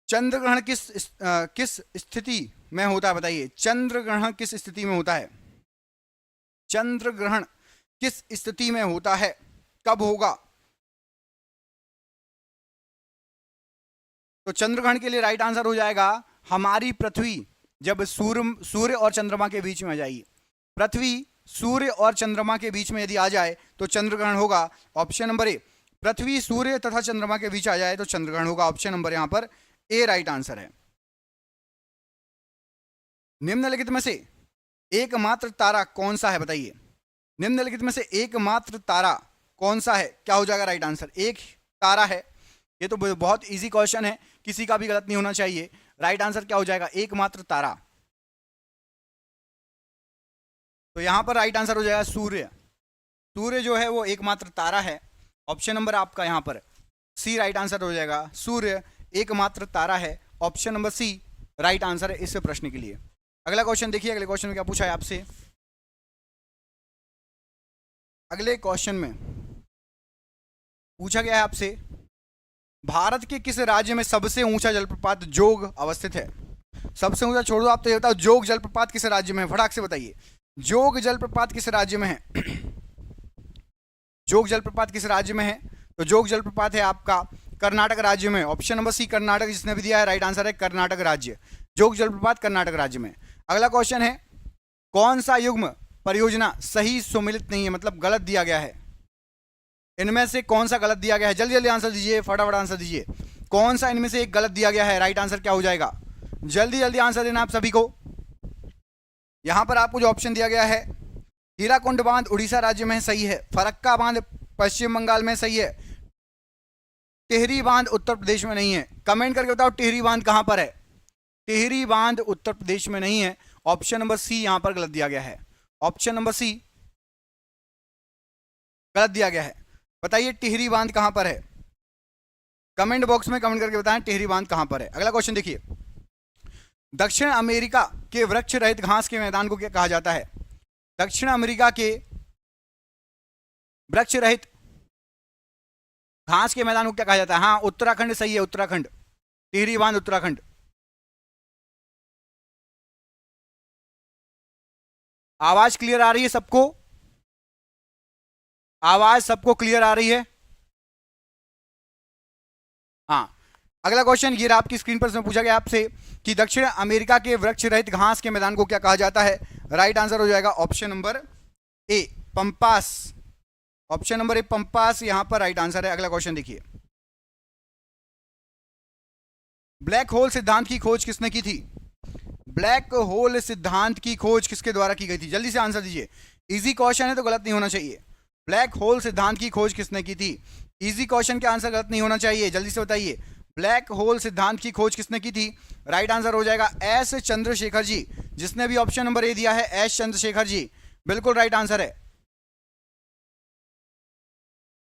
चंद्र ग्रहण किस स्थिति में होता है बताइए। चंद्र ग्रहण किस स्थिति में होता है? चंद्र ग्रहण किस स्थिति में होता है, कब होगा? तो चंद्र ग्रहण के लिए राइट आंसर हो जाएगा हमारी पृथ्वी जब सूर्य और चंद्रमा के बीच में आ जाएगी। पृथ्वी सूर्य और चंद्रमा के बीच में यदि आ जाए तो चंद्र ग्रहण होगा। ऑप्शन नंबर ए, पृथ्वी सूर्य तथा चंद्रमा के बीच आ जाए तो चंद्र ग्रहण होगा। ऑप्शन नंबर यहां पर ए राइट आंसर है। निम्नलिखित में से एकमात्र तारा कौन सा है बताइए। निम्नलिखित में से एकमात्र तारा कौन सा है, क्या हो जाएगा राइट आंसर? एक तारा है। ये तो बहुत इजी क्वेश्चन है, किसी का भी गलत नहीं होना चाहिए। राइट आंसर क्या हो जाएगा? एकमात्र तारा। तो यहां पर राइट आंसर हो जाएगा सूर्य। सूर्य जो है वो एकमात्र तारा है। ऑप्शन नंबर आपका यहां पर सी राइट आंसर हो जाएगा। सूर्य एकमात्र तारा है। Option number C right answer है इस प्रश्न के लिए। अगला क्वेश्चन देखिए, अगले क्वेश्चन में क्या पूछा है आपसे। अगले क्वेश्चन में पूछा गया है आपसे, भारत के किस राज्य में सबसे ऊंचा जलप्रपात जोग अवस्थित है? सबसे ऊंचा छोड़ दो, आप तो ये बताओ जोग जलप्रपात किस राज्य में है, फटाक से बताइए। जोग जलप्रपात किस राज्य में है? जोग जलप्रपात किस राज्य में है? तो जोग जलप्रपात है आपका कर्नाटक राज्य में। ऑप्शन नंबर सी कर्नाटक, जिसने भी दिया है राइट आंसर है कर्नाटक राज्य। जोग जलप्रपात कर्नाटक राज्य में। अगला क्वेश्चन है, कौन सा युग्म परियोजना सही सुमेलित नहीं है, मतलब गलत दिया गया है? इनमें से कौन सा गलत दिया गया है? जल्दी जल्दी आंसर दीजिए, फटाफट आंसर दीजिए। कौन सा इनमें से एक गलत दिया गया है? राइट आंसर क्या हो जाएगा? जल्दी जल्दी आंसर देना आप सभी को। यहां पर आपको जो ऑप्शन दिया गया है, हीराकुंड बांध उड़ीसा राज्य में सही है, फरक्का बांध पश्चिम बंगाल में सही है, टिहरी बांध उत्तर प्रदेश में नहीं है। कमेंट करके बताओ टिहरी बांध कहां पर है। टिहरी बांध उत्तर प्रदेश में नहीं है। ऑप्शन नंबर सी यहां पर गलत दिया गया है। ऑप्शन नंबर सी गलत दिया गया है। बताइए टिहरी बांध कहां पर है? कमेंट बॉक्स में कमेंट करके बताएं टिहरी बांध कहां पर है। अगला क्वेश्चन देखिए, दक्षिण अमेरिका के वृक्ष रहित घास के मैदान को क्या कहा जाता है? दक्षिण अमेरिका के वृक्ष रहित घास के मैदान को क्या कहा जाता है? हाँ, उत्तराखंड सही है, उत्तराखंड। टिहरी बांध उत्तराखंड। आवाज क्लियर आ रही है सबको? आवाज सबको क्लियर आ रही है? हाँ। अगला क्वेश्चन ये आपकी स्क्रीन पर पूछा गया आपसे कि दक्षिण अमेरिका के वृक्ष रहित घास के मैदान को क्या कहा जाता है? राइट आंसर हो जाएगा ऑप्शन नंबर ए पंपास। ऑप्शन नंबर ए पंपास यहां पर राइट आंसर है। अगला क्वेश्चन देखिए, ब्लैक होल सिद्धांत की खोज किसने की थी? ब्लैक होल सिद्धांत की खोज किसके द्वारा की गई थी? जल्दी से आंसर दीजिए। इजी क्वेश्चन है तो गलत नहीं होना चाहिए। ब्लैक होल सिद्धांत की खोज किसने की थी? इजी क्वेश्चन के आंसर गलत नहीं होना चाहिए, जल्दी से बताइए। ब्लैक होल सिद्धांत की खोज किसने की थी? राइट आंसर हो जाएगा एस चंद्रशेखर जी। जिसने भी ऑप्शन नंबर ए दिया है एस चंद्रशेखर जी, बिल्कुल राइट आंसर है।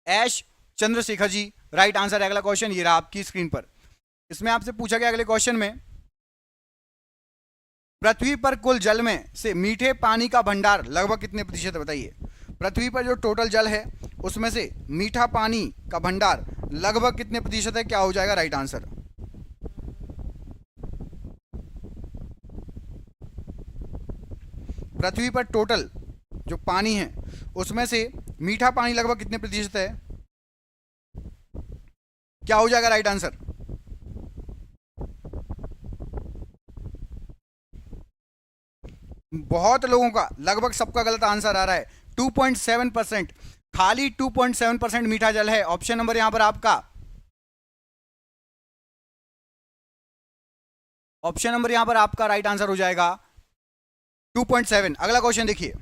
S Chandrashekhar ji right answer है। अगला क्वेश्चन ये रहा आपकी स्क्रीन पर। इसमें आपसे पूछा गया अगले क्वेश्चन में, पृथ्वी पर कुल जल में से मीठे पानी का भंडार लगभग कितने प्रतिशत है बताइए। पृथ्वी पर जो टोटल जल है उसमें से मीठा पानी का भंडार लगभग कितने प्रतिशत है, क्या हो जाएगा राइट आंसर? पृथ्वी पर टोटल जो पानी है उसमें से मीठा पानी लगभग कितने प्रतिशत है, क्या हो जाएगा राइट आंसर? बहुत लोगों का, लगभग सबका गलत आंसर आ रहा है। 2.7%, खाली 2.7% मीठा जल है। ऑप्शन नंबर यहां पर आपका, ऑप्शन नंबर यहां पर आपका राइट आंसर हो जाएगा 2.7। अगला क्वेश्चन देखिए,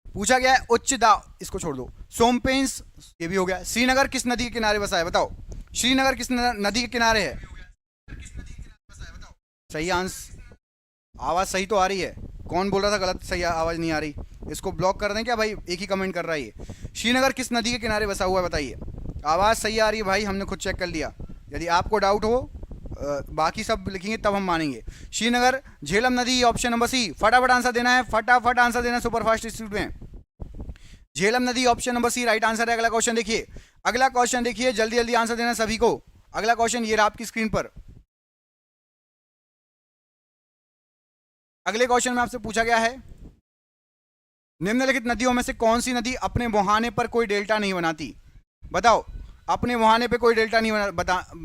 पूछा गया है उच्च दाब, इसको छोड़ दो, सोमपेंस ये भी हो गया। श्रीनगर किस नदी के किनारे बसा है बताओ। श्रीनगर किस नदी के किनारे है? सही आंसर, आवाज सही तो आ रही है। कौन बोल रहा था गलत, सही आवाज नहीं आ रही? इसको ब्लॉक कर दें क्या भाई? एक ही कमेंट कर रहा है ये। श्रीनगर किस नदी के किनारे बसा हुआ है बताइए। आवाज सही आ रही है भाई, हमने खुद चेक कर लिया। यदि आपको डाउट हो बाकी सब लिखेंगे तब हम मानेंगे। श्रीनगर झेलम नदी, ऑप्शन नंबर सी। फटाफट आंसर देना है, फटाफट आंसर देना सुपरफास्ट स्पीड में। झेलम नदी option number C right answer है। अगला क्वेश्चन देखिए, अगला क्वेश्चन देखिए, जल्दी जल्दी आंसर देना सभी को। अगला क्वेश्चन ये रहा आपकी स्क्रीन पर। अगले क्वेश्चन में आपसे पूछा गया है, निम्नलिखित नदियों में से कौन सी नदी अपने मुहाने पर कोई डेल्टा नहीं बनाती? बताओ, अपने मुहाने पे कोई डेल्टा नहीं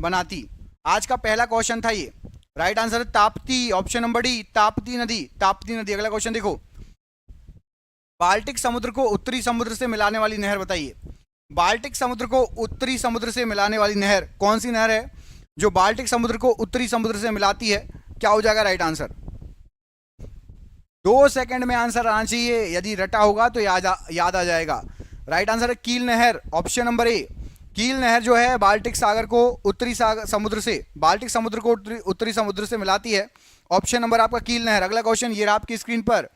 बनाती। आज का पहला क्वेश्चन था ये। राइट आंसर है Tapti, option number D, Tapti नदी, ताप्ती नदी। अगला क्वेश्चन देखो, बाल्टिक समुद्र को उत्तरी समुद्र से मिलाने वाली नहर बताइए। बाल्टिक समुद्र को उत्तरी समुद्र से मिलाने वाली नहर कौन सी नहर है जो बाल्टिक समुद्र को उत्तरी समुद्र से मिलाती है? क्या हो जाएगा राइट आंसर? 2 सेकंड में आंसर आना चाहिए, यदि रटा होगा तो याद आ जाएगा। राइट आंसर है कील नहर, ऑप्शन नंबर ए। कील नहर जो है बाल्टिक सागर को उत्तरी समुद्र से, बाल्टिक समुद्र को उत्तरी समुद्र से मिलाती है। ऑप्शन नंबर आपका कील नहर। अगला क्वेश्चन ये रहा आपकी स्क्रीन पर।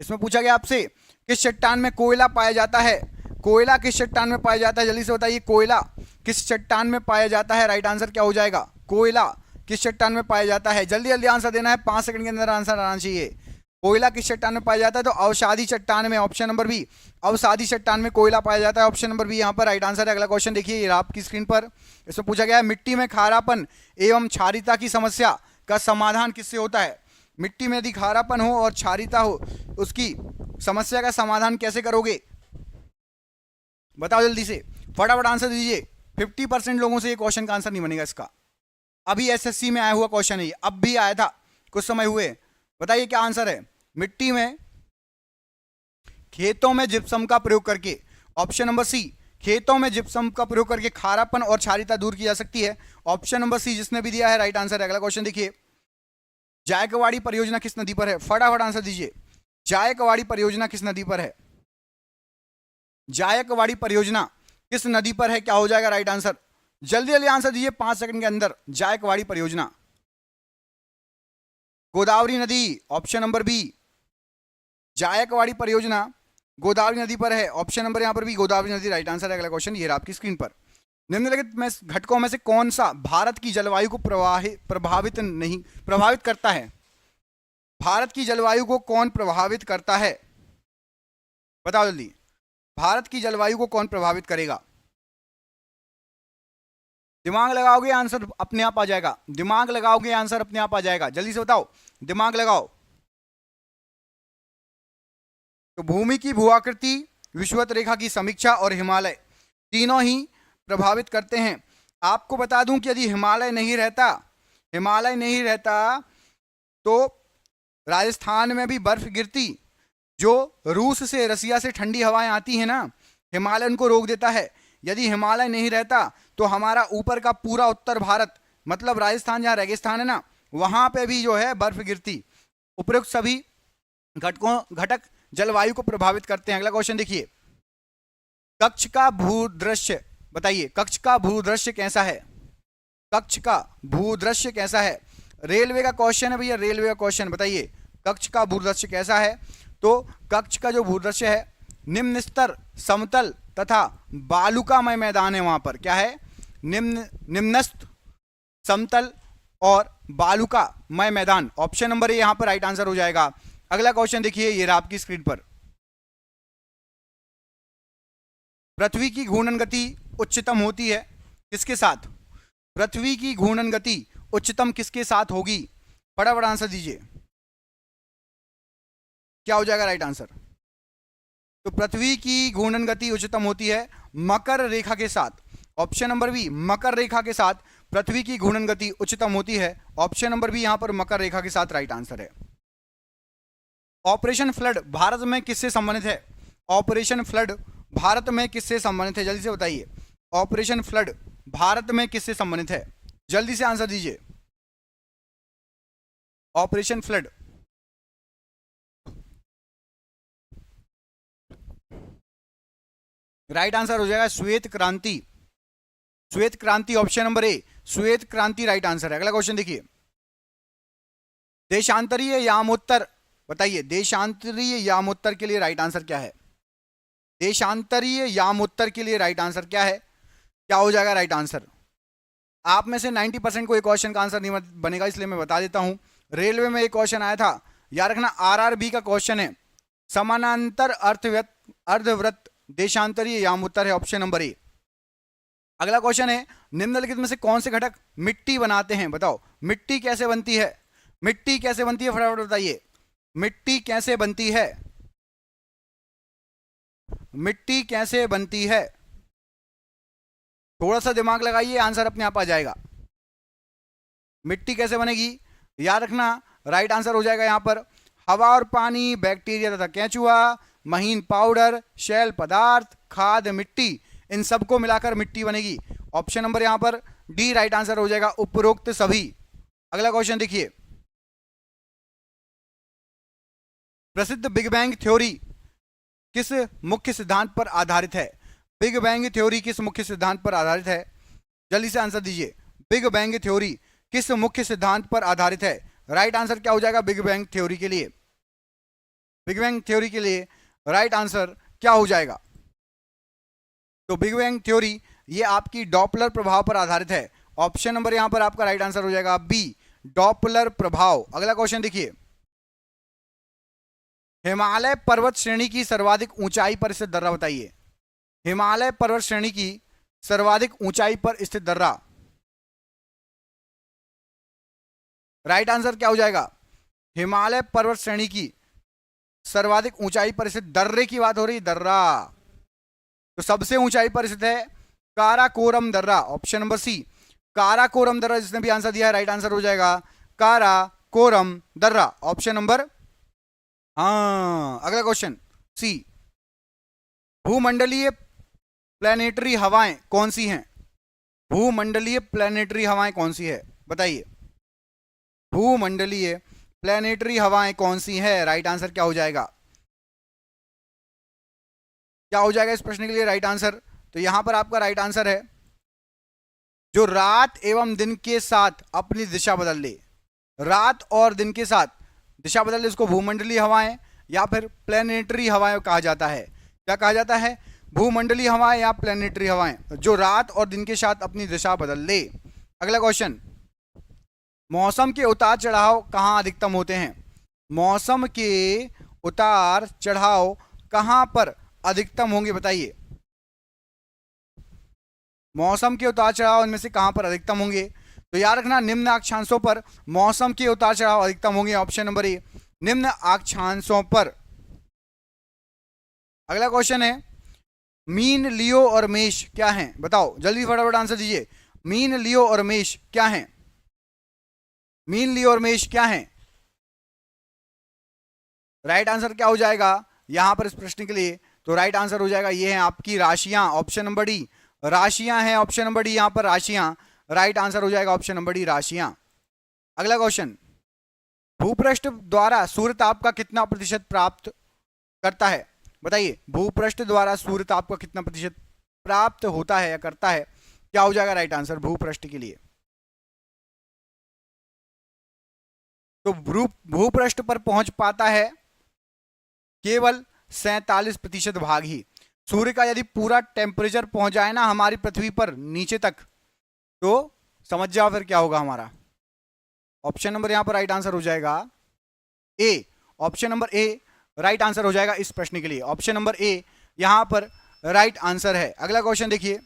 इसमें पूछा गया आपसे, किस चट्टान में कोयला पाया जाता है? कोयला किस चट्टान में पाया जाता है? जल्दी से बताइए, कोयला किस चट्टान में पाया जाता है? राइट आंसर क्या हो जाएगा? कोयला किस चट्टान में पाया जाता है? जल्दी जल्दी आंसर देना है, 5 सेकंड के अंदर आंसर आना चाहिए। कोयला किस चट्टान में पाया जाता है? तो अवसादी चट्टान में, ऑप्शन नंबर बी, अवसादी चट्टान में कोयला पाया जाता है। ऑप्शन नंबर बी यहाँ पर राइट आंसर है। अगला क्वेश्चन देखिए, ये आपकी स्क्रीन पर। इसमें पूछा गया है, मिट्टी में खारापन एवं क्षारीयता की समस्या का समाधान किससे होता है? मिट्टी में यदि खारापन हो और क्षारीयता हो, उसकी समस्या का समाधान कैसे करोगे? बताओ जल्दी से, फटाफट आंसर दीजिए। 50% लोगों से ये क्वेश्चन का आंसर नहीं बनेगा इसका। अभी एसएससी में आया हुआ क्वेश्चन है ये, अब भी आया था कुछ समय हुए। बताइए क्या आंसर है? मिट्टी में, खेतों में जिप्सम का प्रयोग करके, ऑप्शन नंबर सी, खेतों में जिप्सम का प्रयोग करके खारापन और क्षारीयता दूर की जा सकती है। ऑप्शन नंबर सी जिसने भी दिया है राइट आंसर है। अगला क्वेश्चन देखिए, जायकवाड़ी परियोजना किस नदी पर है? फटाफट आंसर दीजिए। जायकवाड़ी परियोजना किस नदी पर है? जायकवाड़ी परियोजना किस नदी पर है? क्या हो जाएगा राइट आंसर? जल्दी जल्दी आंसर दीजिए 5 सेकंड के अंदर। जायकवाड़ी परियोजना, गोदावरी नदी, ऑप्शन नंबर बी। जायकवाड़ी परियोजना गोदावरी नदी पर है, ऑप्शन नंबर यहां पर भी गोदावरी नदी राइट आंसर है। अगला क्वेश्चन ये रहा आपकी स्क्रीन पर। निम्नलिखित में घटकों में से कौन सा भारत की जलवायु को प्रभावित करता है? भारत की जलवायु को कौन प्रभावित करता है? बताओ जल्दी, भारत की जलवायु को कौन प्रभावित करेगा? दिमाग लगाओगे आंसर अपने आप आ जाएगा। दिमाग लगाओगे आंसर अपने आप आ जाएगा। जल्दी से बताओ, दिमाग लगाओ। तो भूमि की भूआकृति, विषुवत रेखा की समीक्षा और हिमालय, तीनों ही प्रभावित करते हैं। आपको बता दूं कि यदि हिमालय नहीं रहता तो राजस्थान में भी बर्फ गिरती। जो रूस से, रसिया से ठंडी हवाएं आती हैं ना, हिमालय उनको रोक देता है। यदि हिमालय नहीं रहता तो हमारा ऊपर का पूरा उत्तर भारत, मतलब राजस्थान जहाँ रेगिस्तान है ना, वहां पे भी जो है बर्फ गिरती। उपरोक्त सभी घटक जलवायु को प्रभावित करते हैं। अगला क्वेश्चन देखिए, कक्ष का भूदृश्य बताइए। कक्ष का भूदृश्य कैसा है? कक्ष का भूदृश्य कैसा है? रेलवे का क्वेश्चन है भैया, रेलवे का क्वेश्चन। बताइए कक्ष का भूदृश्य कैसा है? तो कक्ष का जो भूदृश्य है, निम्न स्तर, समतल तथा बालुकामय मैदान है। वहां पर क्या है? निम्नस्थ, समतल और बालुकामय मैदान। ऑप्शन नंबर ए यहां पर राइट आंसर हो जाएगा। अगला क्वेश्चन देखिए, ये रहा आपकी स्क्रीन पर। पृथ्वी की घूर्णन गति उच्चतम होती है किसके साथ? पृथ्वी की घूर्णन गति उच्चतम किसके साथ होगी? फटाफट आंसर दीजिए, क्या हो जाएगा राइट आंसर? तो पृथ्वी की घूर्णन गति उच्चतम होती है मकर रेखा के साथ। ऑप्शन नंबर बी, मकर रेखा के साथ पृथ्वी की घूर्णन गति उच्चतम होती है। ऑप्शन नंबर बी यहां पर मकर रेखा के साथ राइट आंसर है। ऑपरेशन फ्लड भारत में किससे संबंधित है? ऑपरेशन फ्लड भारत में किससे संबंधित है? जल्दी से बताइए, ऑपरेशन फ्लड भारत में किससे संबंधित है? जल्दी से आंसर दीजिए। ऑपरेशन फ्लड, राइट आंसर हो जाएगा श्वेत क्रांति। श्वेत क्रांति, ऑप्शन नंबर ए, श्वेत क्रांति राइट आंसर है। अगला क्वेश्चन देखिए, देशांतरीय यामोत्तर बताइए। देशांतरीय यामोत्तर के लिए राइट आंसर क्या है? देशांतरीय यामोत्तर के लिए राइट आंसर क्या है? क्या हो जाएगा राइट आंसर? आप में से 90% को एक क्वेश्चन का आंसर नहीं बनेगा, इसलिए मैं बता देता हूं। रेलवे में एक क्वेश्चन आया था, याद रखना, आरआरबी का क्वेश्चन है। समानांतर अर्धवृत्त देशांतरीय यामोत्तर है, ऑप्शन नंबर ए। अगला क्वेश्चन है, निम्नलिखित में से कौन से घटक मिट्टी बनाते हैं? बताओ मिट्टी कैसे बनती है? मिट्टी कैसे बनती है, फटाफट बताइए। मिट्टी कैसे बनती है? मिट्टी कैसे बनती है? थोड़ा सा दिमाग लगाइए, आंसर अपने आप आ जाएगा। मिट्टी कैसे बनेगी? याद रखना, राइट आंसर हो जाएगा यहां पर हवा और पानी, बैक्टीरिया तथा केंचुआ, महीन पाउडर, शैल पदार्थ, खाद, मिट्टी, इन सबको मिलाकर मिट्टी बनेगी। ऑप्शन नंबर यहां पर डी राइट आंसर हो जाएगा, उपरोक्त सभी। अगला क्वेश्चन देखिए, प्रसिद्ध बिग बैंग थ्योरी किस मुख्य सिद्धांत पर आधारित है? बिग बैंग थ्योरी किस मुख्य सिद्धांत पर आधारित है? जल्दी से आंसर दीजिए। बिग बैंग थ्योरी किस मुख्य सिद्धांत पर आधारित है? राइट आंसर क्या हो जाएगा बिग बैंग थ्योरी के लिए? बिग बैंग थ्योरी के लिए राइट आंसर क्या हो जाएगा? तो बिग बैंग थ्योरी ये आपकी डॉपलर प्रभाव पर आधारित है। ऑप्शन नंबर यहां पर आपका राइट आंसर हो जाएगा बी, डॉपलर प्रभाव। अगला क्वेश्चन देखिए, हिमालय पर्वत श्रेणी की सर्वाधिक ऊंचाई पर स्थित दर्रा बताइए। हिमालय पर्वत श्रेणी की सर्वाधिक ऊंचाई पर स्थित दर्रा, राइट आंसर क्या हो जाएगा? हिमालय पर्वत श्रेणी की सर्वाधिक ऊंचाई पर स्थित दर्रे की बात हो रही, दर्रा। तो सबसे ऊंचाई पर स्थित है काराकोरम दर्रा, ऑप्शन नंबर सी, काराकोरम दर्रा। जिसने भी आंसर दिया है राइट आंसर हो जाएगा काराकोरम दर्रा, ऑप्शन नंबर, हाँ। अगला क्वेश्चन सी, भूमंडलीय प्लैनेटरी हवाएं कौन सी हैं? भूमंडलीय प्लैनेटरी हवाएं कौन सी है बताइए। भूमंडलीय प्लैनेटरी हवाएं कौन सी है? राइट आंसर क्या हो जाएगा? क्या हो जाएगा इस प्रश्न के लिए राइट आंसर? तो यहां पर आपका राइट आंसर है जो रात एवं दिन के साथ अपनी दिशा बदल ले। रात और दिन के साथ दिशा बदल ले, उसको भूमंडलीय हवाएं या फिर प्लैनेटरी हवाएं कहा जाता है। क्या कहा जाता है? भूमंडलीय हवाएं या प्लैनेटरी हवाएं, जो रात और दिन के साथ अपनी दिशा बदल ले। अगला क्वेश्चन, मौसम के उतार चढ़ाव कहां अधिकतम होते हैं? मौसम के उतार चढ़ाव कहां पर अधिकतम होंगे बताइए। मौसम के उतार चढ़ाव इनमें से कहां पर अधिकतम होंगे? तो याद रखना, निम्न अक्षांशों पर मौसम के उतार चढ़ाव अधिकतम होंगे, ऑप्शन नंबर ए, निम्न अक्षांशों पर। अगला क्वेश्चन है, मीन, लियो और मेष क्या हैं? बताओ जल्दी फटाफट आंसर दीजिए। मीन, लियो और मेष क्या हैं? मीन, लियो और मेष क्या हैं? राइट आंसर क्या हो जाएगा यहां पर इस प्रश्न के लिए? तो राइट आंसर हो जाएगा ये है आपकी राशियां, ऑप्शन नंबर डी, राशियां हैं, ऑप्शन नंबर डी, यहां पर राशियां। राइट आंसर हो जाएगा ऑप्शन नंबर डी, राशियां। अगला क्वेश्चन, भूपृष्ठ द्वारा सूर्य ताप का कितना प्रतिशत प्राप्त करता है? बताइए, भूपृष्ठ द्वारा सूर्य ताप का कितना प्रतिशत प्राप्त होता है या करता है? क्या हो जाएगा राइट आंसर भूपृष्ठ के लिए? तो भूपृष्ठ पर पहुंच पाता है केवल 47% भाग ही। सूर्य का यदि पूरा टेम्परेचर पहुंच जाए ना हमारी पृथ्वी पर नीचे तक, तो समझ जाओ फिर क्या होगा हमारा। ऑप्शन नंबर यहां पर राइट आंसर हो जाएगा A, option number A right answer हो जाएगा इस प्रश्न के लिए। ऑप्शन नंबर ए यहां पर राइट आंसर है। अगला क्वेश्चन देखिए,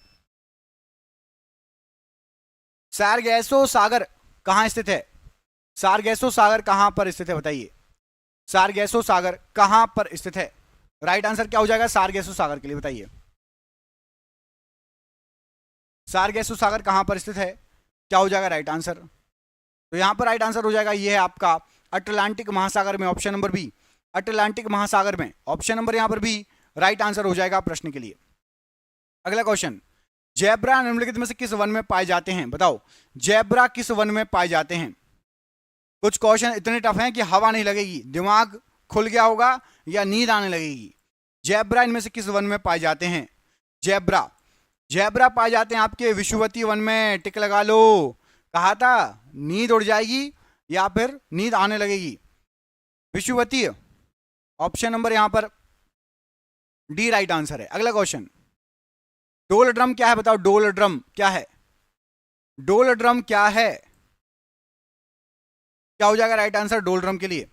सारगैसो सागर कहां स्थित है? सारगैसो सागर कहां पर स्थित है बताइए। सारगैसो सागर कहां पर स्थित है? राइट आंसर क्या हो जाएगा सारगैसो सागर के लिए बताइए। सारगैसो सागर कहां पर स्थित है? क्या हो जाएगा राइट आंसर? तो यहां पर राइट आंसर हो जाएगा ये है आपका अटलांटिक महासागर में, ऑप्शन नंबर बी, अटलांटिक महासागर में। ऑप्शन नंबर यहां पर भी राइट आंसर हो जाएगा प्रश्न के लिए। अगला क्वेश्चन, जैब्रा निम्नलिखित में से किस वन में पाए जाते हैं? बताओ जैब्रा किस वन में पाए जाते हैं? कुछ क्वेश्चन इतने टफ हैं कि हवा नहीं लगेगी, दिमाग खुल गया होगा या नींद आने लगेगी। जैब्रा इनमें से किस वन में पाए जाते हैं? जैब्रा, जैब्रा पाए जाते हैं आपके विषुवतीय वन में। टिक लगा लो, कहा था नींद उड़ जाएगी या फिर नींद आने लगेगी। विषुवतीय, ऑप्शन नंबर यहां पर डी राइट आंसर है। अगला क्वेश्चन, डोल ड्रम क्या है? बताओ डोल ड्रम क्या है? डोल ड्रम क्या है? क्या हो जाएगा राइट आंसर डोल ड्रम के लिए?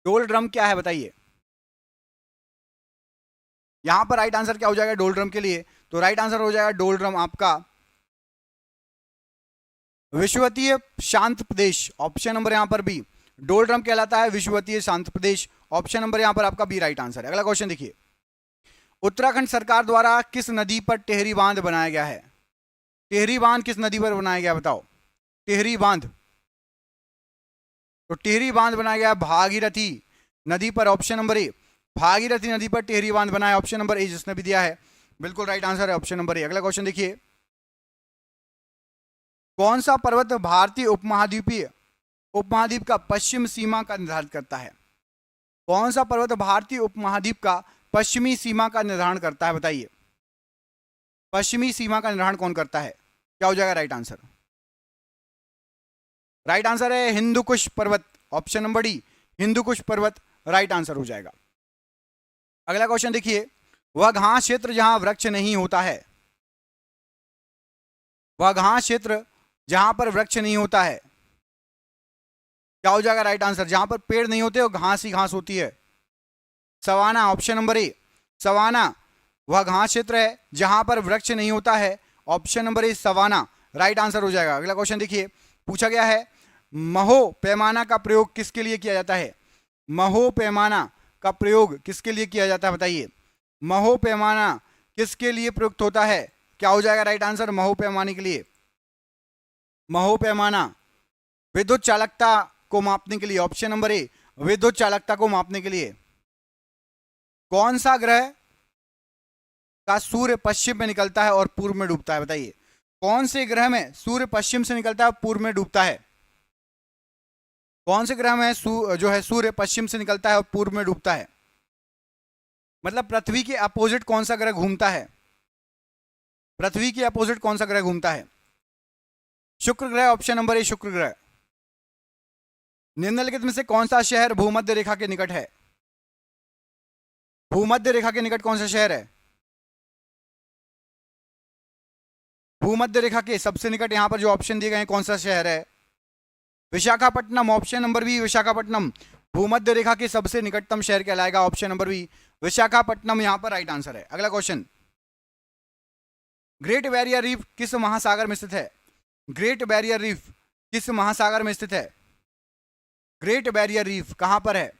डोल ड्रम क्या है बताइए। यहां पर राइट आंसर क्या हो जाएगा डोल ड्रम के लिए? तो राइट आंसर हो जाएगा डोलड्रम आपका विषुवतीय शांत प्रदेश, ऑप्शन नंबर यहां पर बी, डोलड्रम कहलाता है विषुवतीय शांत प्रदेश, ऑप्शन नंबर यहां पर आपका बी राइट आंसर है। अगला क्वेश्चन देखिए, उत्तराखंड सरकार द्वारा किस नदी पर टिहरी बांध बनाया गया है? टिहरी बांध किस नदी पर बनाया गया बताओ? टिहरी बांध, तो टिहरी बांध बनाया गया भागीरथी नदी पर, ऑप्शन नंबर ए, भागीरथी नदी पर टिहरी बांध बना है, ऑप्शन नंबर ए जिसने भी दिया है बिल्कुल राइट आंसर है ऑप्शन नंबर ए। अगला क्वेश्चन देखिए, कौन सा पर्वत भारतीय उपमहाद्वीप का पश्चिम सीमा का निर्धारण करता है? कौन सा पर्वत भारतीय उपमहाद्वीप का पश्चिमी सीमा का निर्धारण करता है बताइए? पश्चिमी सीमा का निर्धारण कौन करता है? क्या हो जाएगा राइट आंसर? राइट आंसर है हिंदुकुश पर्वत, ऑप्शन नंबर डी, हिंदुकुश पर्वत राइट आंसर हो जाएगा। अगला क्वेश्चन देखिए, वह घास क्षेत्र जहां वृक्ष नहीं होता है, वह घास क्षेत्र जहां पर वृक्ष नहीं होता है, क्या हो जाएगा राइट आंसर? जहां पर पेड़ नहीं होते और घास ही घास होती है, savanna, option number A, savanna वह घास क्षेत्र है जहां पर वृक्ष नहीं होता है, option number A savanna right answer हो जाएगा। अगला क्वेश्चन देखिए, पूछा गया है महो पैमाना का प्रयोग किसके लिए किया जाता है? महो पैमाना का प्रयोग किसके लिए किया जाता है बताइए? महो पैमाना किसके लिए प्रयुक्त होता है? क्या हो जाएगा राइट आंसर महो पैमाने के लिए? महो पैमाना विद्युत चालकता को मापने के लिए, ऑप्शन नंबर ए, विद्युत चालकता को मापने के लिए। कौन सा ग्रह का सूर्य पश्चिम में निकलता है और पूर्व में डूबता है बताइए? कौन से ग्रह में सूर्य पश्चिम से निकलता है और पूर्व में डूबता है? कौन से ग्रह में जो है सूर्य पश्चिम से निकलता है और पूर्व में डूबता है? मतलब पृथ्वी के अपोजिट कौन सा ग्रह घूमता है? पृथ्वी के अपोजिट कौन सा ग्रह घूमता है? शुक्र ग्रह, ऑप्शन नंबर ए शुक्र ग्रह। निम्नलिखित में से कौन सा शहर भूमध्य रेखा के निकट है? भूमध्य रेखा के निकट कौन सा शहर है? भूमध्य रेखा के सबसे निकट यहां पर जो ऑप्शन दिए गए हैं कौन सा शहर है? Visakhapatnam, option number B Visakhapatnam भूमध्य रेखा के सबसे निकटतम शहर कहलाएगा, ऑप्शन नंबर बी विशाखापट्टनम यहां पर राइट आंसर है। अगला क्वेश्चन, ग्रेट बैरियर रीफ किस महासागर में स्थित है? ग्रेट बैरियर रीफ किस महासागर में स्थित है? ग्रेट बैरियर रीफ कहां पर है?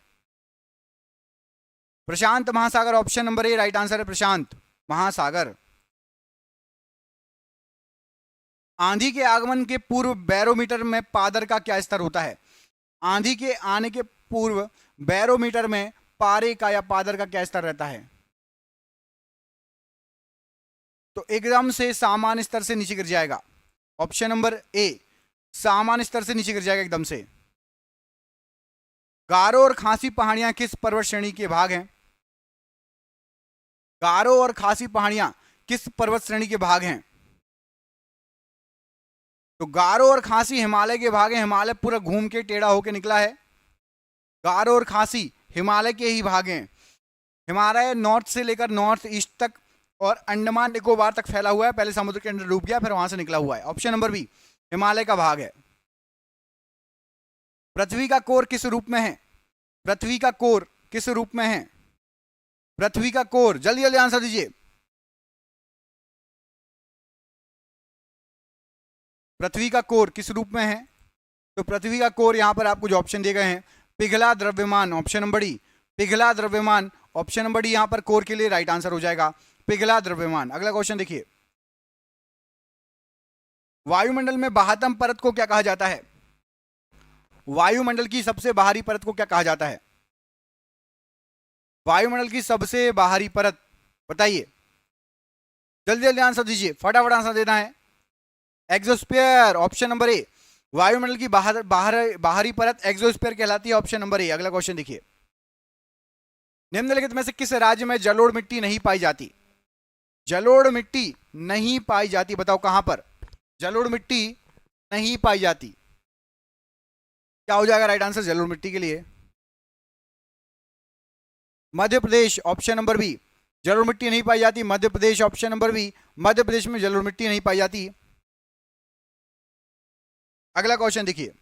प्रशांत महासागर, option number A right answer है प्रशांत महासागर। आंधी के आगमन के पूर्व बैरोमीटर में पादर का क्या स्तर होता है? आंधी के आने के पूर्व बैरोमीटर में पारे का या पादर का क्या स्तर रहता है? तो एकदम से सामान्य स्तर से नीचे गिर जाएगा, ऑप्शन नंबर ए, सामान्य स्तर से नीचे गिर जाएगा एकदम से। गारो और खासी पहाड़ियां किस पर्वत श्रेणी के भाग हैं? गारो और खासी पहाड़ियां किस पर्वत श्रेणी के भाग हैं? तो गारो और खासी हिमालय के भाग हैं, हिमालय पूरा घूम के टेढ़ा होके निकला है। गारो और खासी हिमालय के ही भाग हैं। हिमालय नॉर्थ से लेकर नॉर्थ ईस्ट तक और अंडमान निकोबार तक फैला हुआ है, पहले समुद्र के अंदर डूब गया फिर वहां से निकला हुआ है, ऑप्शन नंबर बी हिमालय का भाग है। पृथ्वी का कोर किस रूप में है? पृथ्वी का कोर किस रूप में है? पृथ्वी का कोर, जल्दी जल्दी आंसर दीजिए। पृथ्वी का कोर किस रूप में है? तो पृथ्वी का कोर यहां पर आपको जो ऑप्शन दिए गए हैं, पिघला द्रव्यमान, ऑप्शन नंबर डी, पिघला द्रव्यमान, ऑप्शन नंबर डी यहां पर कोर के लिए राइट आंसर हो जाएगा, पिघला द्रव्यमान। अगला क्वेश्चन देखिए, वायुमंडल में बाह्यतम परत को क्या कहा जाता है? वायुमंडल की सबसे बाहरी परत को क्या कहा जाता है? वायुमंडल की सबसे बाहरी परत बताइए, जल्दी जल्दी आंसर दीजिए, फटाफट आंसर देना है। एक्सोस्फीयर, ऑप्शन नंबर ए, वायुमंडल की बाहरी परत एक्सोस्फीयर कहलाती है, ऑप्शन नंबर ए। अगला क्वेश्चन देखिए, निम्नलिखित में से किस राज्य में जलोढ़ मिट्टी नहीं पाई जाती? जलोढ़ मिट्टी नहीं पाई जाती, बताओ कहां पर जलोढ़ मिट्टी नहीं पाई जाती? क्या हो जाएगा राइट आंसर जलोढ़ मिट्टी के लिए? Madhya Pradesh, option number B, जलोढ़ मिट्टी नहीं पाई जाती, Madhya Pradesh, option number B, Madhya Pradesh में जलोढ़ मिट्टी नहीं पाई जाती। अगला क्वेश्चन देखिए,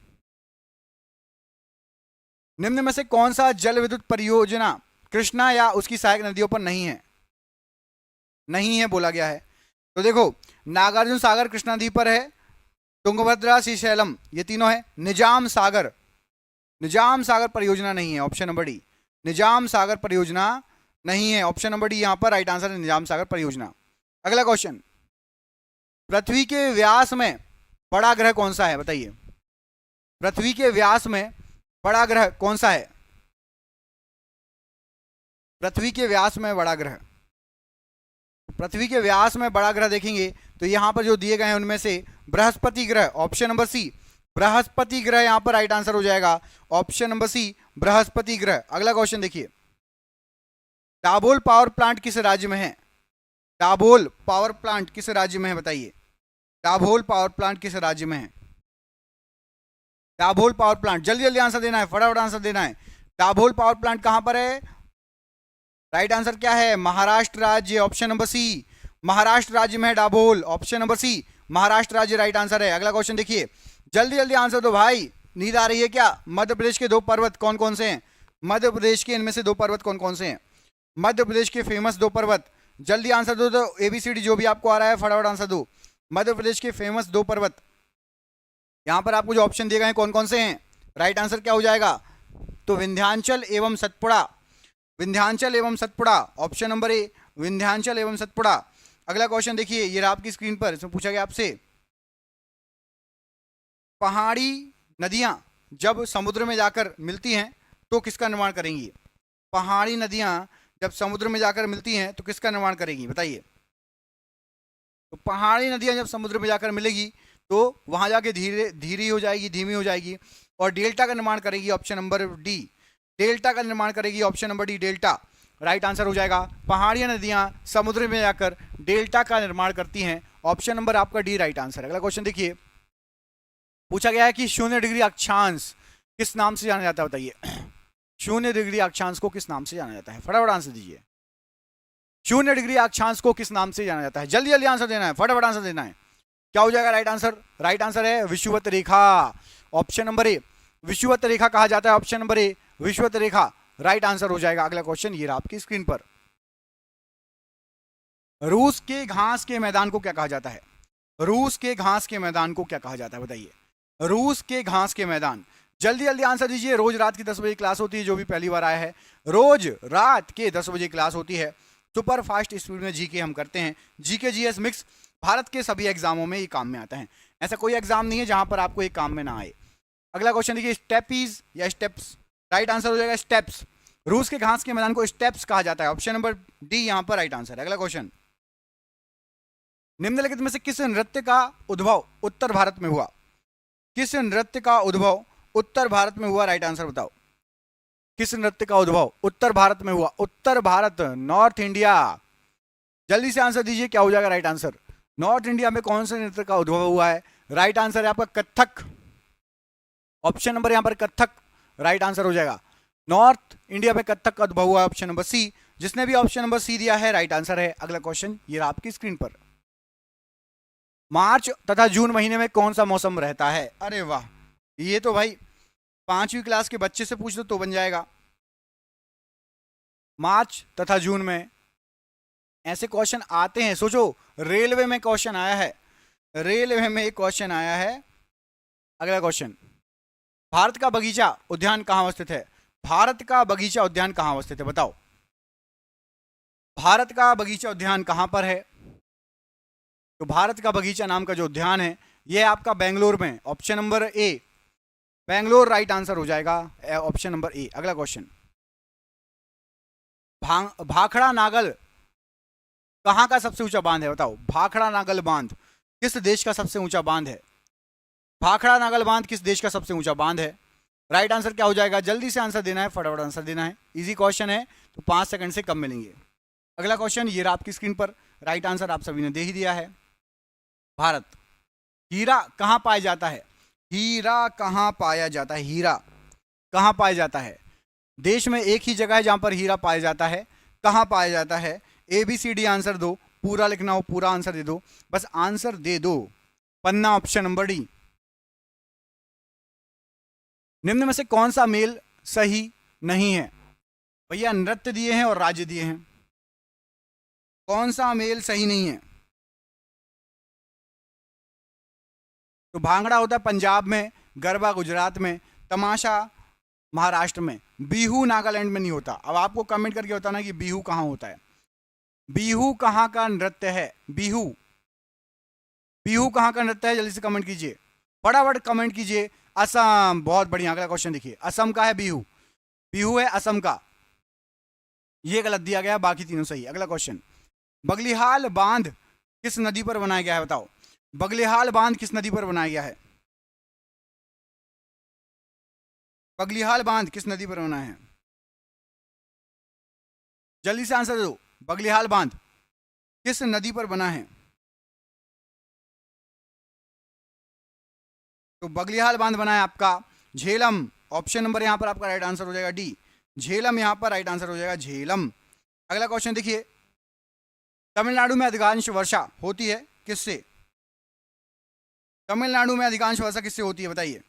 निम्न में से कौन सा जल विद्युत परियोजना कृष्णा या उसकी सहायक नदियों पर नहीं है? नहीं है बोला गया है। तो देखो, नागार्जुन सागर कृष्णाद्वीप पर है, तुंगभद्रा श्रीशैलम, ये तीनों है। निजाम सागर, निजाम सागर परियोजना नहीं है, ऑप्शन नंबर डी। निजाम सागर परियोजना नहीं है, ऑप्शन नंबर डी यहां पर राइट आंसर है, निजाम सागर परियोजना। अगला क्वेश्चन, पृथ्वी के व्यास में बड़ा ग्रह कौन सा है, बताइए। पृथ्वी के व्यास में बड़ा ग्रह कौन सा है? पृथ्वी के व्यास में बड़ा ग्रह, पृथ्वी के व्यास में बड़ा ग्रह देखेंगे तो यहां पर जो दिए गए हैं उनमें से बृहस्पति ग्रह, ऑप्शन नंबर सी, बृहस्पति ग्रह यहां पर राइट आंसर हो जाएगा, ऑप्शन नंबर सी, बृहस्पति ग्रह। अगला क्वेश्चन देखिए, दाभोल पावर प्लांट किस राज्य में है? दाभोल पावर प्लांट किस राज्य में है, बताइए। दाभोल पावर प्लांट किस राज्य में है? दाभोल पावर प्लांट, जल्दी जल्दी आंसर देना है, फटाफट आंसर देना है। दाभोल पावर प्लांट कहां पर है? राइट आंसर क्या है? महाराष्ट्र राज्य, ऑप्शन नंबर सी, महाराष्ट्र राज्य में है Dabhol, option number C, Maharashtra राज्य राइट आंसर है। अगला क्वेश्चन देखिए, जल्दी जल्दी आंसर दो भाई, नींद आ रही है क्या? मध्य प्रदेश के 2 पर्वत कौन कौन से हैं? मध्य प्रदेश के इनमें से 2 पर्वत कौन कौन से हैं? मध्य प्रदेश के फेमस 2 पर्वत, जल्दी आंसर दो, तो एबीसीडी जो भी आपको आ रहा है फटाफट आंसर दो। मध्य प्रदेश के फेमस 2 पर्वत, यहां पर आपको जो ऑप्शन दिए गए हैं कौन कौन से हैं, राइट आंसर क्या हो जाएगा? तो विंध्याचल एवं सतपुड़ा, विंध्याचल एवं सतपुड़ा, ऑप्शन नंबर ए, विंध्याचल एवं सतपुड़ा। अगला क्वेश्चन देखिए, ये आपकी स्क्रीन पर, इसमें पूछा गया आपसे, पहाड़ी नदियां जब समुद्र में जाकर मिलती हैं तो किसका निर्माण करेंगी? पहाड़ी नदियां जब समुद्र में जाकर मिलती हैं तो किसका निर्माण करेगी, बताइए। तो पहाड़ी नदियां जब समुद्र में जाकर मिलेगी तो वहां जाके धीरे धीरे हो जाएगी, धीमी हो जाएगी, और डेल्टा का निर्माण करेगी, ऑप्शन नंबर डी, डेल्टा का निर्माण करेगी, option number D, delta right answer हो जाएगा। पहाड़ी नदियां समुद्र में जाकर डेल्टा का निर्माण करती हैं, ऑप्शन नंबर आपका डी राइट आंसर। अगला क्वेश्चन देखिए, पूछा गया है कि 0 डिग्री अक्षांश किस नाम से जाना जाता है, बताइए। 0 डिग्री अक्षांश को किस नाम से जाना जाता है, फटाफट आंसर दीजिए। 0 डिग्री अक्षांश को किस नाम से जाना जाता है? जल्दी जल्दी आंसर देना है, फटाफट आंसर देना है। क्या हो जाएगा राइट आंसर? राइट आंसर है विषुवत रेखा, ऑप्शन नंबर ए, विषुवत रेखा कहा जाता है, ऑप्शन नंबर ए, विषुवत रेखा राइट आंसर हो जाएगा। अगला क्वेश्चन ये रहा आपकी स्क्रीन पर, रूस के घास के मैदान को क्या कहा जाता है? रूस के घास के मैदान को क्या कहा जाता है, बताइए। रूस के घास के मैदान, जल्दी जल्दी आंसर दीजिए। रोज रात की 10 बजे क्लास होती है, जो भी पहली बार आया है, रोज रात के 10 बजे क्लास होती है, सुपर फास्ट स्पीड में जीके हम करते हैं, जीके जीएस मिक्स, भारत के सभी एग्जामों में ये काम में आता है, ऐसा कोई एग्जाम नहीं है जहां पर आपको एक काम में ना आए। अगला क्वेश्चन देखिए, स्टेपीज या स्टेप्स, राइट आंसर हो जाएगा स्टेप्स। रूस के घास के मैदान को स्टेप्स कहा जाता है, ऑप्शन नंबर डी यहां पर राइट आंसर है। अगला क्वेश्चन, निम्नलिखित में से किस नृत्य का उद्भव उत्तर भारत में हुआ? किस नृत्य का उद्भव उत्तर भारत में हुआ, राइट आंसर बताओ। किस नृत्य का उद्भव उत्तर भारत में हुआ? उत्तर भारत, नॉर्थ इंडिया, जल्दी से आंसर दीजिए, क्या हो जाएगा राइट आंसर? नॉर्थ इंडिया में कौन से नृत्य का उद्भव हुआ है? राइट आंसर है आपका कथक, ऑप्शन नंबर यहां पर कथक राइट आंसर हो जाएगा। नॉर्थ इंडिया में कथक का उद्भव हुआ है, ऑप्शन नंबर सी, जिसने भी ऑप्शन नंबर सी दिया है राइट आंसर है। अगला क्वेश्चन ये रहा आपकी स्क्रीन पर, मार्च तथा जून महीने में कौन सा मौसम रहता है? अरे वाह, ये तो भाई 5वीं क्लास के बच्चे से पूछ दो तो बन जाएगा। मार्च तथा जून में ऐसे क्वेश्चन आते हैं, सोचो, रेलवे में क्वेश्चन आया है, रेलवे में एक क्वेश्चन आया है। अगला क्वेश्चन, भारत का बगीचा उद्यान कहां अवस्थित है? भारत का बगीचा उद्यान कहां अवस्थित है, बताओ। भारत का बगीचा उद्यान कहां पर है? तो भारत का बगीचा नाम का जो उद्यान है यह आपका बेंगलोर में, ऑप्शन नंबर ए, बेंगलोर राइट आंसर हो जाएगा, ऑप्शन नंबर ए। अगला क्वेश्चन, भाखड़ा नागल कहां का सबसे ऊंचा बांध है, बताओ। भाखड़ा नागल बांध किस देश का सबसे ऊंचा बांध है? भाखड़ा नागल बांध किस देश का सबसे ऊंचा बांध है? राइट आंसर क्या हो जाएगा? जल्दी से आंसर देना है, फटाफट आंसर देना है, इजी क्वेश्चन है तो 5 सेकंड से कम मिलेंगे। अगला क्वेश्चन ये रहा आपकी स्क्रीन पर, राइट आंसर आप सभी ने दे ही दिया है, भारत। हीरा कहां पाया जाता है? हीरा कहां पाया जाता है? हीरा कहां पाया जाता है? देश में एक ही जगह है जहां पर हीरा पाया जाता है, कहां पाया जाता है? ABCD आंसर दो, पूरा लिखना हो पूरा आंसर दे दो, बस आंसर दे दो। पन्ना, ऑप्शन नंबर डी। निम्न में से कौन सा मेल सही नहीं है? भैया नृत्य दिए हैं और राज्य दिए हैं, कौन सा मेल सही नहीं है? तो भांगड़ा होता है पंजाब में, गरबा गुजरात में, तमाशा महाराष्ट्र में, बिहू नागालैंड में नहीं होता। अब आपको कमेंट करके बताना कि बिहू कहाँ होता है, बिहू कहाँ का नृत्य है, बिहू, बिहू कहाँ का नृत्य है, जल्दी से कमेंट कीजिए, फटाफट कमेंट कीजिए। असम, बहुत बढ़िया। अगला क्वेश्चन देखिए, असम का है बिहू, बिहू है असम का, ये गलत दिया गया, बाकी तीनों सही। अगला क्वेश्चन, बगलिहाल बांध किस नदी पर बनाया गया है, बताओ, बगलिहाल बांध किस नदी पर बनाया गया है, बगलिहाल बांध किस नदी पर बना है, जल्दी से आंसर दो, बगलिहाल बांध किस नदी पर बना है। तो बगलिहाल बांध बना है आपका झेलम, ऑप्शन नंबर यहां पर आपका राइट आंसर हो जाएगा डी, झेलम यहां पर राइट आंसर हो जाएगा, झेलम। अगला क्वेश्चन देखिए, तमिलनाडु में अधिकांश वर्षा होती है किससे, तमिलनाडु में अधिकांश वर्षा किससे होती है, बताइए।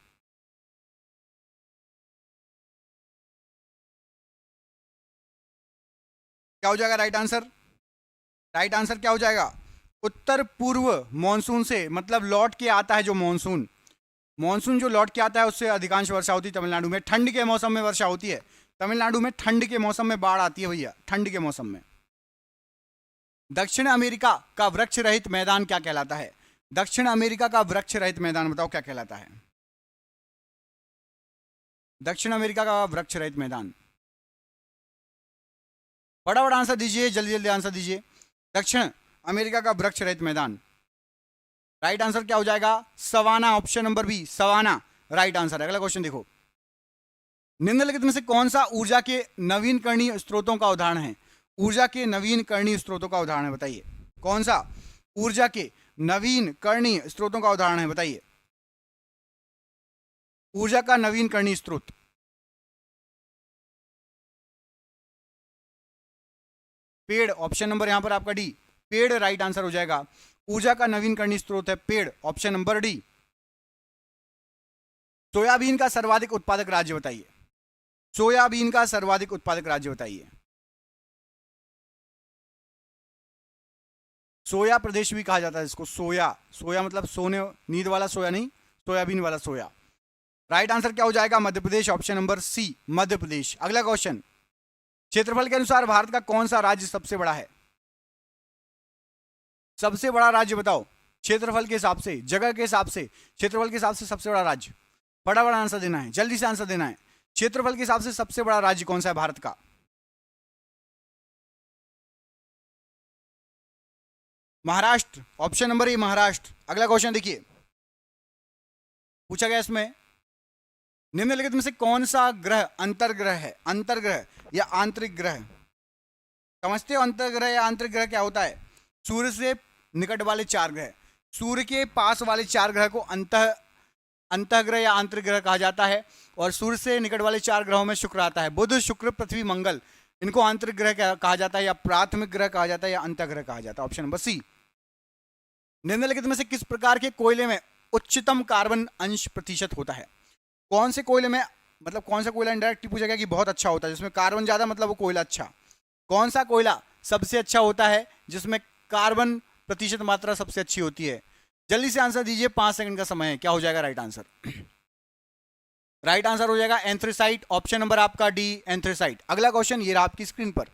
क्या हो जाएगा राइट आंसर, राइट आंसर क्या हो जाएगा, उत्तर पूर्व मॉनसून से, मतलब लौट के आता है जो मॉनसून, मॉनसून जो लौट के आता है उससे अधिकांश वर्षा होती है तमिलनाडु में। ठंड के मौसम में वर्षा होती है तमिलनाडु में, ठंड के मौसम में बाढ़ आती है भैया, ठंड के मौसम में। दक्षिण अमेरिका का वृक्ष रहित मैदान क्या कहलाता है, दक्षिण अमेरिका का वृक्ष रहित मैदान बताओ क्या कहलाता है, दक्षिण अमेरिका का वृक्ष रहित मैदान, फटाफट आंसर दीजिए, जल्दी जल्दी आंसर दीजिए। दक्षिण अमेरिका का वृक्ष रहित मैदान, राइट आंसर क्या हो जाएगा, savanna, option number B, savanna right answer है। अगला क्वेश्चन देखो, निम्नलिखित में से कौन सा ऊर्जा के नवीनकरणीय स्रोतों का उदाहरण है, ऊर्जा के नवीनकरणीय स्रोतों का उदाहरण है, बताइए कौन सा ऊर्जा के नवीनकरणीय स्रोतों का उदाहरण है, बताइए, ऊर्जा का नवीनकरणीय स्रोत, पेड़, ऑप्शन नंबर यहां पर आपका डी, पेड़ राइट आंसर हो जाएगा। ऊर्जा का नवीनकरणीय स्रोत है पेड़, ऑप्शन नंबर डी। सोयाबीन का सर्वाधिक उत्पादक राज्य बताइए, सोयाबीन का सर्वाधिक उत्पादक राज्य बताइए। सोया प्रदेश भी कहा जाता है इसको, सोया, सोया मतलब सोने, नींद वाला सोया नहीं, सोयाबीन वाला सोया। राइट आंसर क्या हो जाएगा, मध्य प्रदेश, ऑप्शन नंबर सी, मध्य प्रदेश। अगला क्वेश्चन, क्षेत्रफल के अनुसार भारत का कौन सा राज्य सबसे बड़ा है, सबसे बड़ा राज्य बताओ, क्षेत्रफल के हिसाब से, जगह के हिसाब से, क्षेत्रफल के हिसाब से सबसे बड़ा राज्य, फटाफट आंसर देना है, जल्दी से आंसर देना है। क्षेत्रफल के हिसाब से सबसे बड़ा राज्य कौन सा है भारत का, महाराष्ट्र, ऑप्शन नंबर ए, महाराष्ट्र। अगला क्वेश्चन देखिए, पूछा गया इसमें, निम्नलिखित में से कौन सा ग्रह अंतर्ग्रह है, अंतर्ग्रह या आंतरिक ग्रह, समझते हो अंतर्ग्रह या आंतरिक ग्रह क्या होता है, सूर्य से निकट वाले चार ग्रह, सूर्य के पास वाले चार ग्रह को अंतःग्रह या आंतरिक ग्रह कहा जाता है, और सूर्य से निकट वाले चार ग्रहों में शुक्र आता है, बुध शुक्र पृथ्वी मंगल, इनको आंतरिक ग्रह कहा जाता है, या प्राथमिक ग्रह कहा जाता है, या अंतःग्रह कहा जाता है, ऑप्शन नंबर सी। निम्नलिखित में से किस प्रकार के कोयले में उच्चतम कार्बन अंश प्रतिशत होता है, कौन से कोयले में, मतलब कौन सा कोयला इंडायरेक्टली पूछा गया कि बहुत अच्छा होता है जिसमें कार्बन ज्यादा, मतलब वो कोयला अच्छा, कौन सा कोयला सबसे अच्छा होता है जिसमें कार्बन प्रतिशत मात्रा सबसे अच्छी होती है, जल्दी से आंसर दीजिए, 5 सेकंड का समय है, क्या हो जाएगा राइट आंसर, राइट आंसर हो जाएगा एंथ्रेसाइट, ऑप्शन नंबर आपका डी, एंथ्रेसाइट। अगला क्वेश्चन ये रहा आपकी स्क्रीन पर,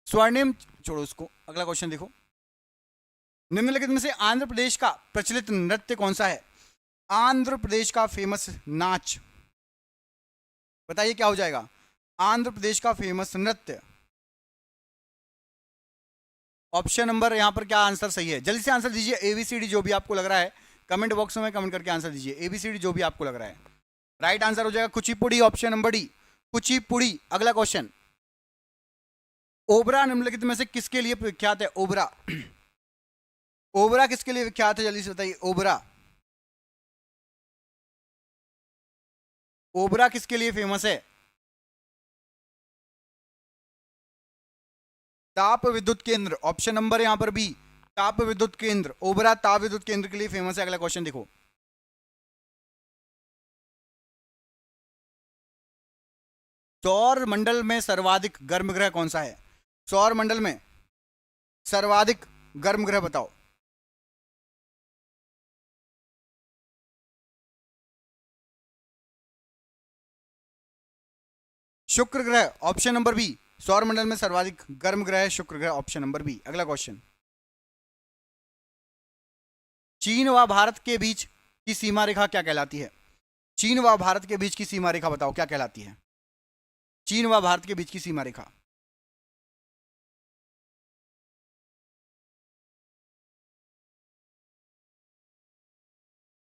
स्वर्णिम, छोड़ो उसको, अगला क्वेश्चन देखो, निम्नलिखित में से आंध्र प्रदेश का प्रचलित नृत्य कौन सा है, आंध्र प्रदेश का फेमस नाच बताइए क्या हो जाएगा, आंध्र प्रदेश का फेमस नृत्य, ऑप्शन नंबर यहां पर क्या आंसर सही है, जल्दी से आंसर दीजिए, एबीसीडी जो भी आपको लग रहा है कमेंट बॉक्स में कमेंट करके आंसर दीजिए, एबीसीडी जो भी आपको लग रहा है। राइट आंसर हो जाएगा Kuchipudi, option number D, Kuchipudi. अगला क्वेश्चन, ओबरा निम्नलिखित में से किसके लिए विख्यात है, ओबरा, ओबरा किसके लिए विख्यात है, जल्दी से बताइए, ओबरा, ओबरा किसके लिए फेमस है, ताप विद्युत केंद्र, ऑप्शन नंबर यहां पर बी, ताप विद्युत केंद्र, ओबरा ताप विद्युत केंद्र के लिए फेमस है। अगला क्वेश्चन देखो, सौर मंडल में सर्वाधिक गर्म ग्रह कौन सा है, सौर मंडल में सर्वाधिक गर्म ग्रह बताओ, शुक्र ग्रह ऑप्शन नंबर बी, सौरमंडल में सर्वाधिक गर्म ग्रह है शुक्र ग्रह, ऑप्शन नंबर बी। अगला क्वेश्चन, चीन व भारत के बीच की सीमा रेखा क्या कहलाती है? चीन व भारत के बीच की सीमा रेखा बताओ क्या कहलाती है? चीन व भारत के बीच की सीमा रेखा।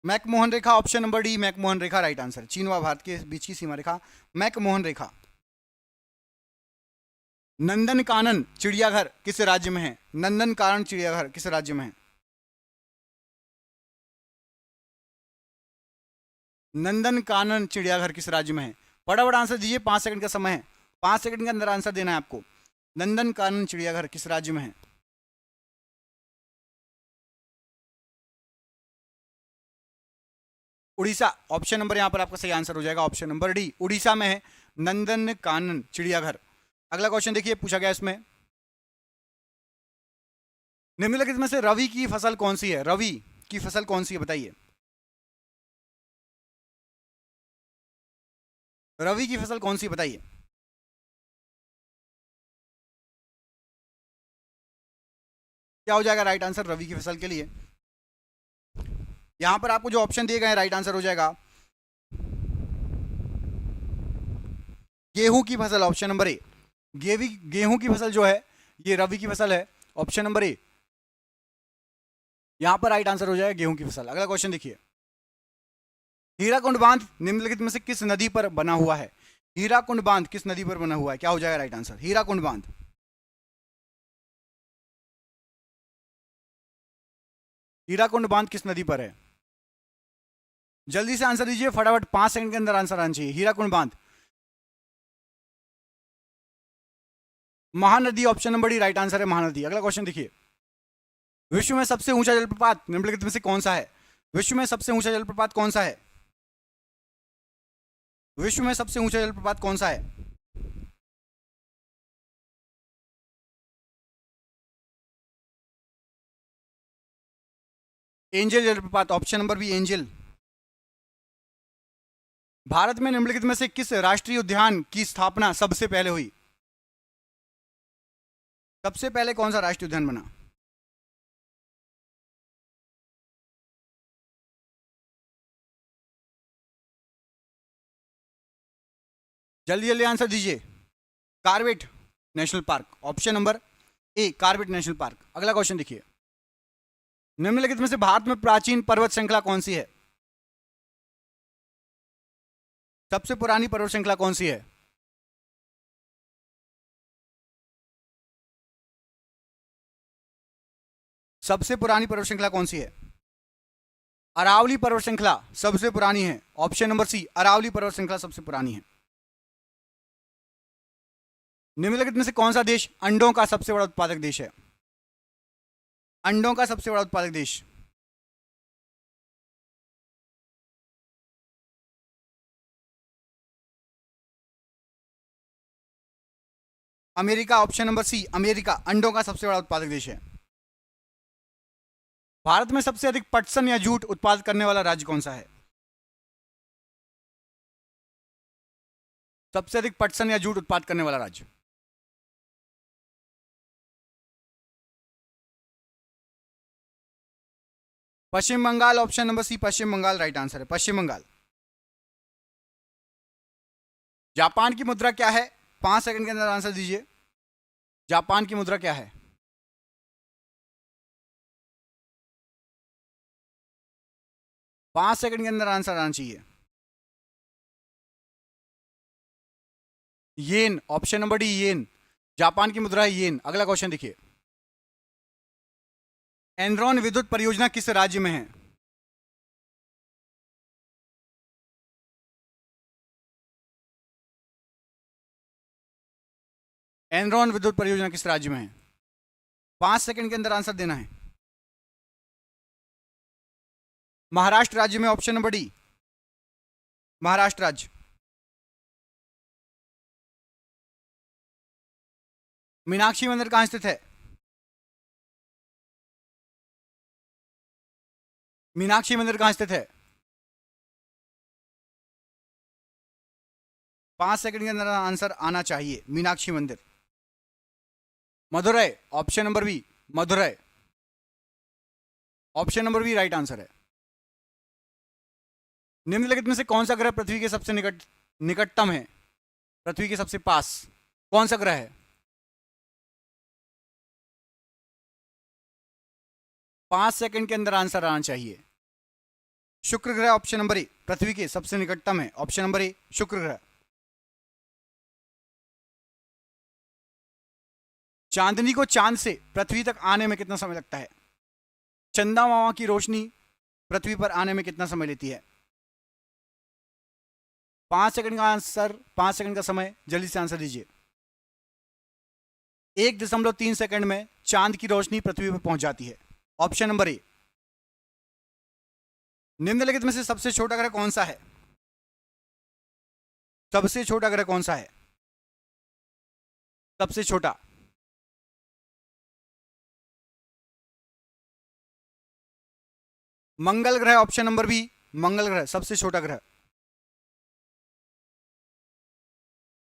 मैकमोहन रेखा, ऑप्शन नंबर डी, मैकमोहन रेखा राइट आंसर। चीन व भारत के बीच की सीमा रेखा मैकमोहन रेखा। नंदनकानन चिड़ियाघर किस राज्य में है? नंदनकानन चिड़ियाघर किस राज्य में है? नंदनकानन चिड़ियाघर किस राज्य में है? फटाफट आंसर दीजिए, 5 सेकंड का समय है, 5 सेकंड के अंदर आंसर देना है आपको। नंदनकानन चिड़ियाघर किस राज्य में है? उड़ीसा, ऑप्शन नंबर यहां पर आपका सही आंसर हो जाएगा, ऑप्शन नंबर डी, उड़ीसा में है नंदनकानन चिड़ियाघर। अगला क्वेश्चन देखिए पूछा गया इसमें, निम्नलिखित में से रवि की फसल कौन सी है? रवि की फसल कौन सी है बताइए। रवि की फसल कौन सी बताइए। क्या हो जाएगा राइट आंसर रवि की फसल के लिए? यहां पर आपको जो ऑप्शन दिए गए हैं राइट आंसर हो जाएगा गेहूं की फसल, ऑप्शन नंबर ए। गेहूं की फसल जो है ये रवि की फसल है, ऑप्शन नंबर ए। यहां पर राइट आंसर हो जाएगा गेहूं की फसल। अगला क्वेश्चन देखिए, हीराकुंड बांध निम्नलिखित में से किस नदी पर बना हुआ है? हीराकुंड बांध किस नदी पर बना हुआ है? क्या हो जाएगा राइट आंसर? हीराकुंड बांध। हीराकुंड बांध किस नदी पर है? जल्दी से आंसर दीजिए फटाफट, 5 सेकंड के अंदर आंसर आना चाहिए। हीराकुंड बांध Mahanadi, option number D right answer है महानदी। अगला क्वेश्चन देखिए, विश्व में सबसे ऊंचा जलप्रपात निम्नलिखित में से कौन सा है? विश्व में सबसे ऊंचा जलप्रपात कौन सा है? विश्व में सबसे ऊंचा जलप्रपात कौन सा है? एंजल जलप्रपात, option number B Angel. Bharat में निम्नलिखित में से किस राष्ट्रीय उद्यान की स्थापना सबसे पहले हुई? सबसे पहले कौन सा राष्ट्रीय उद्यान बना? जल्दी जल्दी आंसर दीजिए। Corbett National Park, option number A Corbett National Park. अगला क्वेश्चन देखिए, निम्नलिखित में से भारत में प्राचीन पर्वत श्रृंखला कौन सी है? सबसे पुरानी पर्वत श्रृंखला कौन सी है? सबसे पुरानी पर्वत श्रृंखला कौन सी है? अरावली पर्वत श्रृंखला सबसे पुरानी है, ऑप्शन नंबर सी, अरावली पर्वत श्रृंखला सबसे पुरानी है। निम्नलिखित में से कौन सा देश अंडों का सबसे बड़ा उत्पादक देश है? अंडों का सबसे बड़ा उत्पादक देश। America, option number C, America अंडों का सबसे बड़ा उत्पादक देश है। भारत में सबसे अधिक पटसन या जूट उत्पादन करने वाला राज्य कौन सा है? सबसे अधिक पटसन या जूट उत्पादन करने वाला राज्य। पश्चिम बंगाल, ऑप्शन नंबर सी, पश्चिम बंगाल राइट आंसर है, पश्चिम बंगाल। जापान की मुद्रा क्या है? 5 सेकंड के अंदर आंसर दीजिए। जापान की मुद्रा क्या है? 5 सेकंड के अंदर आंसर आना चाहिए। येन, ऑप्शन नंबर डी येन, जापान की मुद्रा है येन। अगला क्वेश्चन देखिए, एनरॉन विद्युत परियोजना किस राज्य में है? एनरॉन विद्युत परियोजना किस राज्य में है? 5 सेकंड के अंदर आंसर देना है। महाराष्ट्र राज्य में, ऑप्शन नंबर डी, महाराष्ट्र राज्य। मीनाक्षी मंदिर कहां स्थित है? मीनाक्षी मंदिर कहां स्थित है? 5 सेकंड के अंदर आंसर आना चाहिए। मीनाक्षी मंदिर, Madurai, option number B Madurai, option number B right answer है। निम्नलिखित में से कौन सा ग्रह पृथ्वी के सबसे निकटतम है, पृथ्वी के सबसे पास कौन सा ग्रह है? 5 सेकंड के अंदर आंसर आना चाहिए। शुक्र ग्रह, ऑप्शन नंबर ए, पृथ्वी के सबसे निकटतम है, ऑप्शन नंबर ए शुक्र ग्रह। चांदनी को चांद से पृथ्वी तक आने में कितना समय लगता है? चंदा मामा की रोशनी पृथ्वी पर आने में कितना समय लेती है? 5 सेकंड का आंसर, 5 सेकंड का समय, जल्दी से आंसर दीजिए। 1.3 सेकंड में चांद की रोशनी पृथ्वी पर पहुंच जाती है, ऑप्शन नंबर ए। निम्नलिखित में से सबसे छोटा ग्रह कौन सा है? सबसे छोटा ग्रह कौन सा है? सबसे छोटा, मंगल ग्रह, ऑप्शन नंबर बी मंगल ग्रह सबसे छोटा ग्रह।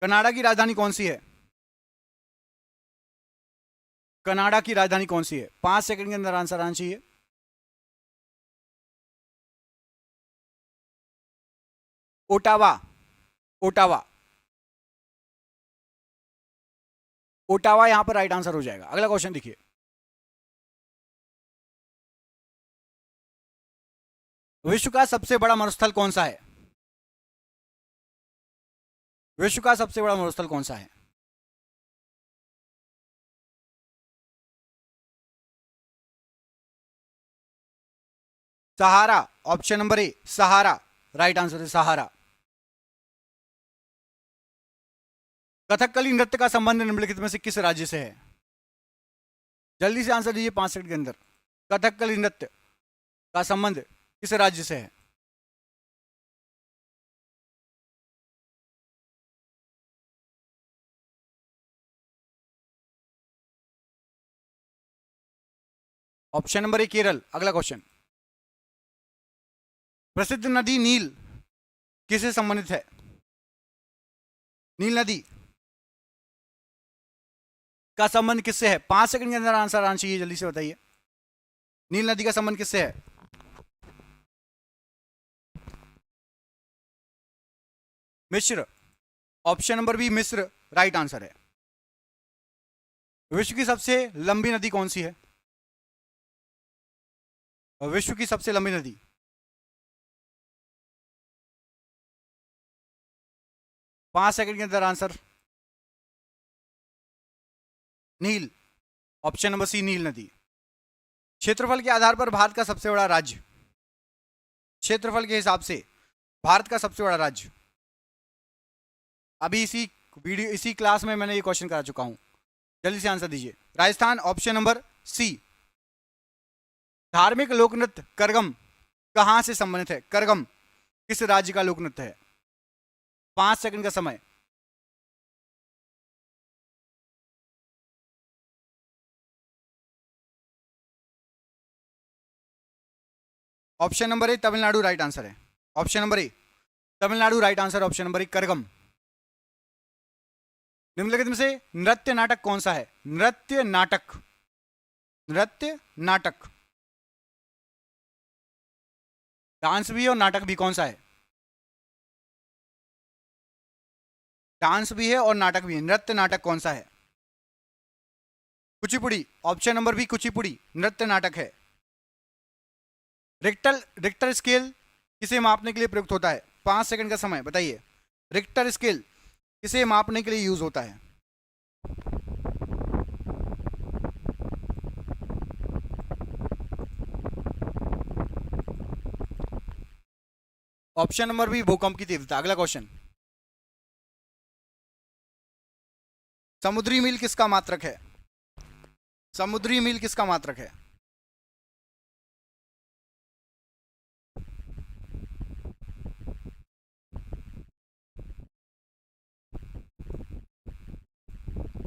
कनाडा की राजधानी कौन सी है? कनाडा की राजधानी कौन सी है? 5 सेकंड के अंदर आंसर आना चाहिए। ओटावा, ओटावा, ओटावा यहां पर राइट आंसर हो जाएगा। अगला क्वेश्चन देखिए, विश्व का सबसे बड़ा मरुस्थल कौन सा है? विश्व का सबसे बड़ा मरुस्थल कौन सा है? Sahara, option number A Sahara right answer है, सहारा। कथकली नृत्य का संबंध निम्नलिखित में से किस राज्य से है? जल्दी से आंसर दीजिए 5 सेकंड के अंदर। कथकली नृत्य का संबंध किस राज्य से है? ऑप्शन नंबर ए केरल। अगला क्वेश्चन, प्रसिद्ध नदी नील किससे संबंधित है? नील नदी का संबंध किससे है? 5 सेकंड के अंदर आंसर आना चाहिए, जल्दी से बताइए। नील नदी का संबंध किससे है? मिस्र, ऑप्शन नंबर बी मिस्र राइट आंसर है। विश्व की सबसे लंबी नदी कौन सी है? विश्व की सबसे लंबी नदी, पांच सेकंड के अंदर आंसर। नील, ऑप्शन नंबर सी नील नदी। क्षेत्रफल के आधार पर भारत का सबसे बड़ा राज्य, क्षेत्रफल के हिसाब से भारत का सबसे बड़ा राज्य, अभी इसी क्लास में मैंने ये क्वेश्चन करा चुका हूं, जल्दी से आंसर दीजिए। Rajasthan, option number C. धार्मिक लोकनृत्य करगम कहां से संबंधित है? करगम किस राज्य का लोकनृत्य है? 5 सेकंड का समय। Option number A Tamil Nadu right answer है, option number A Tamil Nadu right answer, option number A Karagam. निम्नलिखित में से नृत्य नाटक कौन सा है? नृत्य नाटक, नृत्य नाटक, डांस भी और नाटक भी, कौन सा है? डांस भी है और नाटक भी है, नृत्य नाटक कौन सा है? Kuchipudi, option number B Kuchipudi नृत्य नाटक है। रिक्टर स्केल किसे मापने के लिए प्रयुक्त होता है? 5 सेकंड का समय, बताइए। रिक्टर स्केल किसे मापने के लिए यूज होता है? ऑप्शन नंबर बी भूकंप की तीव्रता। अगला क्वेश्चन, समुद्री मील किसका मात्रक है? समुद्री मील किसका मात्रक है?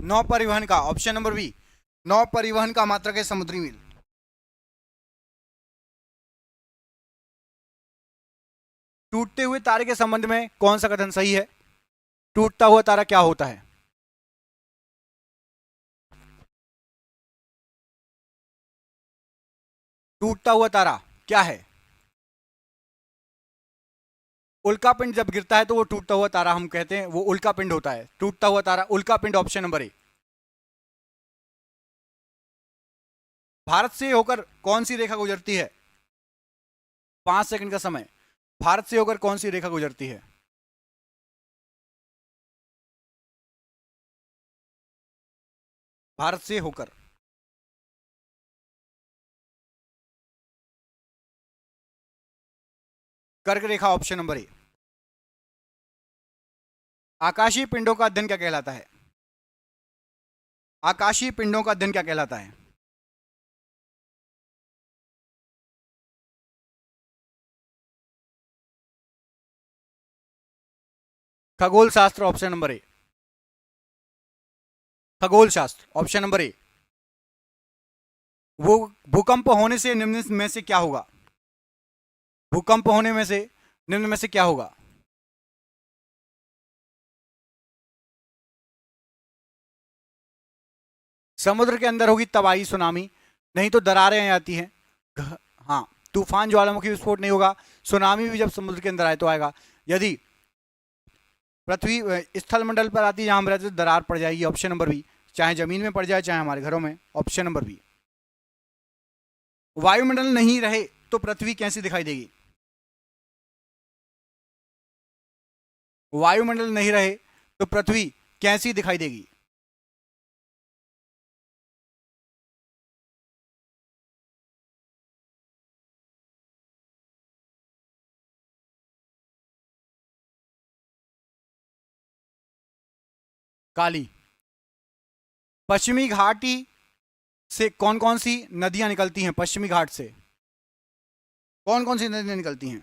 नौ परिवहन का, ऑप्शन नंबर बी नौ परिवहन का मात्रक है समुद्री मील। टूटते हुए तारे के संबंध में कौन सा कथन सही है? टूटता हुआ तारा क्या होता है? टूटता हुआ तारा क्या है? उल्का पिंड जब गिरता है तो वो टूटता हुआ तारा हम कहते हैं, वो उल्का पिंड होता है। टूटता हुआ तारा उल्का पिंड, ऑप्शन नंबर ए। भारत से होकर कौन सी रेखा गुजरती है? 5 सेकंड का समय। भारत से होकर कौन सी रेखा गुजरती है? भारत से होकर। कर्क रेखा, ऑप्शन नंबर ए। आकाशीय पिंडों का अध्ययन क्या कहलाता है? आकाशीय पिंडों का अध्ययन क्या कहलाता है? खगोल शास्त्र, ऑप्शन नंबर ए। खगोल शास्त्र, ऑप्शन नंबर ए। वो भूकंप होने से निम्न में से क्या होगा? भूकंप होने में से निम्न में से क्या होगा? समुद्र के अंदर होगी तबाही, सुनामी। नहीं तो दरारें आती हैं। हाँ, तूफान, ज्वालामुखी विस्फोट नहीं होगा। सुनामी भी जब समुद्र के अंदर आए तो आएगा। यदि पृथ्वी स्थल मंडल पर आती है जहां हम रहते, तो दरार पड़ जाएगी, ऑप्शन नंबर बी। चाहे जमीन में पड़ जाए चाहे हमारे घरों में, ऑप्शन नंबर बी। वायुमंडल नहीं रहे तो पृथ्वी कैसी दिखाई देगी? वायुमंडल नहीं रहे तो पृथ्वी कैसी दिखाई देगी? काली। पश्चिमी घाटी से कौन कौन सी नदियां निकलती हैं? पश्चिमी घाट से कौन कौन सी नदियां निकलती हैं?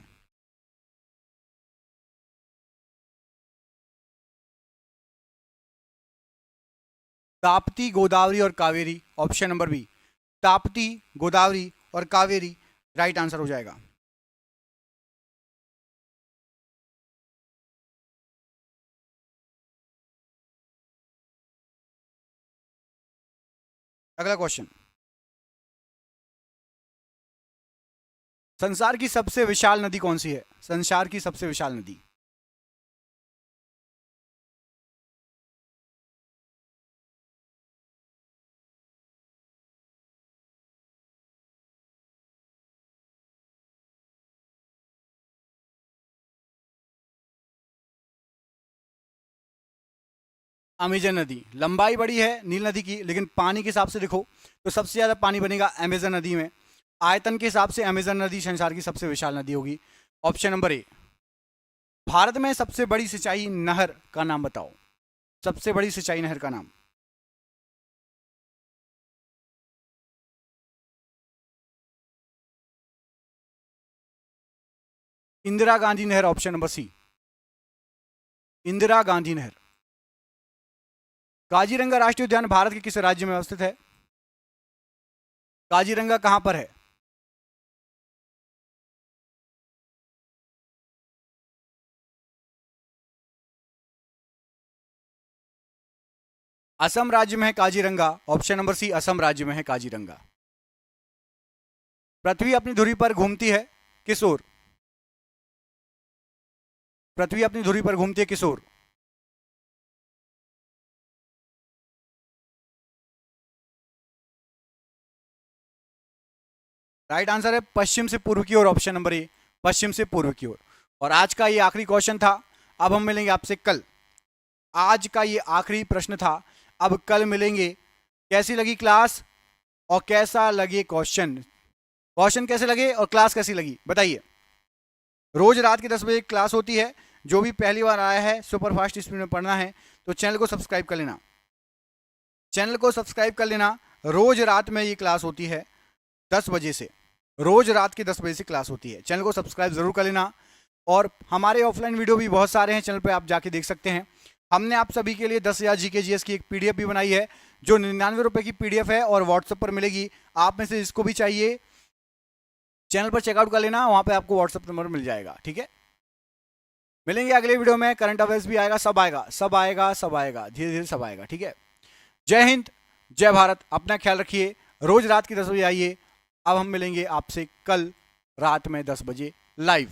ताप्ती, गोदावरी और Kaveri, option number B. Tapti, Godavari और कावेरी राइट आंसर हो जाएगा। अगला क्वेश्चन। संसार की सबसे विशाल नदी कौन सी है? संसार की सबसे विशाल नदी। अमेजन नदी। लंबाई बड़ी है नील नदी की, लेकिन पानी के हिसाब से देखो तो सबसे ज्यादा पानी बनेगा अमेजन नदी में। आयतन के हिसाब से अमेजन नदी संसार की सबसे विशाल नदी होगी, ऑप्शन नंबर ए। भारत में सबसे बड़ी सिंचाई नहर का नाम बताओ। सबसे बड़ी सिंचाई नहर का नाम। इंदिरा गांधी नहर, option number C. Indira Gandhi नहर। काजीरंगा राष्ट्रीय उद्यान भारत के किस राज्य में अवस्थित है? काजीरंगा कहां पर है? असम राज्य में है Kaziranga, option number C. Assam राज्य में है काजीरंगा। पृथ्वी अपनी धुरी पर घूमती है किस ओर? पृथ्वी अपनी धुरी पर घूमती है किस ओर? राइट आंसर है पश्चिम से पूर्व की ओर, ऑप्शन नंबर ए। पश्चिम से पूर्व की ओर। और आज का ये आखिरी क्वेश्चन था। अब हम मिलेंगे आपसे कल। आज का ये आखिरी प्रश्न था, अब कल मिलेंगे। कैसी लगी क्लास और कैसा लगे क्वेश्चन? क्वेश्चन कैसे लगे और क्लास कैसी लगी बताइए। रोज रात के 10 बजे क्लास होती है। जो भी पहली बार आया है, सुपर फास्ट स्पीड में पढ़ना है तो चैनल को सब्सक्राइब कर लेना। चैनल को सब्सक्राइब कर लेना। रोज रात में ये क्लास होती है 10 बजे से। रोज रात के 10 बजे से क्लास होती है। चैनल को सब्सक्राइब जरूर कर लेना। और हमारे ऑफलाइन वीडियो भी बहुत सारे हैं चैनल पे, आप जाके देख सकते हैं। हमने आप सभी के लिए 10,000 जीके जीएस की एक पीडीएफ भी बनाई है, जो 99 रुपए की पीडीएफ है और व्हाट्सएप पर मिलेगी। आप में से जिसको भी चाहिए चैनल पर चेकआउट कर लेना, वहां पे आपको व्हाट्सएप नंबर मिल जाएगा। ठीक है। मिलेंगे अगले वीडियो में, करंट अफेयर्स भी आएगा, सब आएगा, सब आएगा, सब आएगा, धीरे धीरे सब आएगा, ठीक है। जय हिंद, जय भारत, अपना ख्याल रखिए, रोज रात की 10 बजे आइए। अब हम मिलेंगे आपसे कल रात में 10 बजे लाइव।